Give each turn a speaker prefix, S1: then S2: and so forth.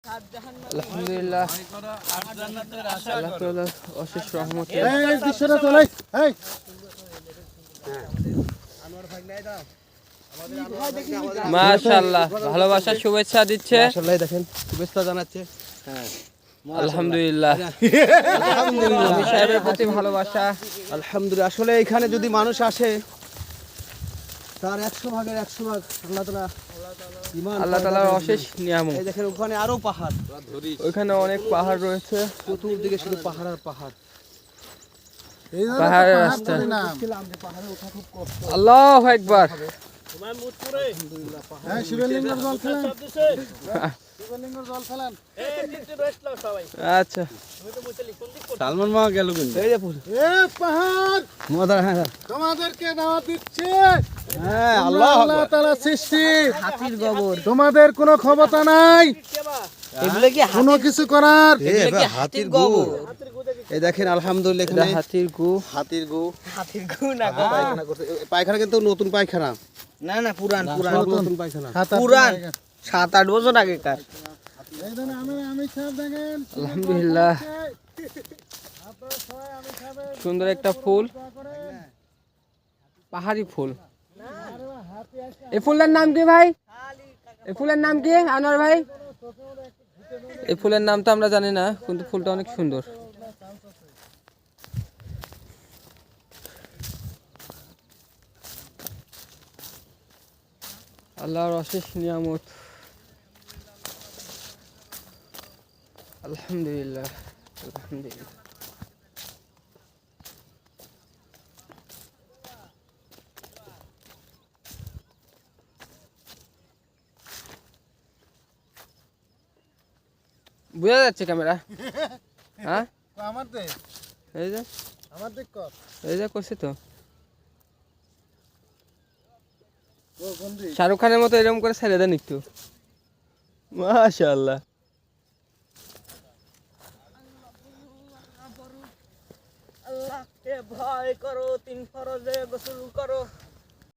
S1: আলহামদুলিল্লাহ আল্লাহ তাআলার অশেষ রহমতে মাশাআল্লাহ ভালোবাসা শুভেচ্ছা দিচ্ছে,
S2: মাশাআল্লাহ দেখেন শুভেচ্ছা জানাচ্ছে। হ্যাঁ
S1: আলহামদুলিল্লাহ আমি সাহেবের প্রতি ভালোবাসা।
S2: আলহামদুলিল্লাহ। আসলে এখানে যদি মানুষ আসে তার 100 ভাগের 100 ভাগ
S1: আল্লাহ তাআলার অশেষ নিয়ামত।
S2: এই দেখেন ওখানে আরো পাহাড়,
S1: ওইখানে অনেক পাহাড় রয়েছে,
S2: চতুর্দিকে শুধু পাহাড় আর পাহাড়।
S1: পাহাড়ের রাস্তা। আল্লাহু আকবার। আচ্ছা
S2: সালমান মা গেল কিন্তু এই যে পাহাড় মদার। হ্যাঁ তোমাদেরকে দাওয়াত দিচ্ছে। হ্যাঁ আল্লাহ তাআলা সৃষ্টি
S1: হাতির গোবর,
S2: তোমাদের কোনো ক্ষমতা নাই
S1: এগুলো কি
S2: কোনো কিছু করার।
S1: হাতির গোবর?
S2: এই দেখেন আলহামদুলিল্লাহ এখানে
S1: হাতির গু।
S2: হাতির গু
S1: না
S2: পায়খানা করতে। পায়খানা কিন্তু নতুন পায়খানা
S1: না না পুরান
S2: নতুন পায়খানা
S1: পুরান 7-8 বছর আগেকার। আলহামদুলিল্লাহ সুন্দর একটা ফুল, পাহাড়ি ফুল। এই ফুলের নাম কি ভাই? এই ফুলের নাম কি আনোয়ার ভাই? এই ফুলের নাম তো আমরা জানি না, কিন্তু ফুলটা অনেক সুন্দর। আল্লাহর অশেষ নিয়ামত। আলহামদুলিল্লাহ আলহামদুলিল্লাহ। বোঝা যাচ্ছে ক্যামেরা? হ্যাঁ
S2: আমার দে
S1: এই যে
S2: আমার দেখ কর
S1: এই যে করছি তো। শাহরুখ খানের মতো এরকম করে ছেড়ে দেন একটু। মাশাআল্লাহ। আল্লাহকে ভয় করো, 3 ফরজে গোসল করো।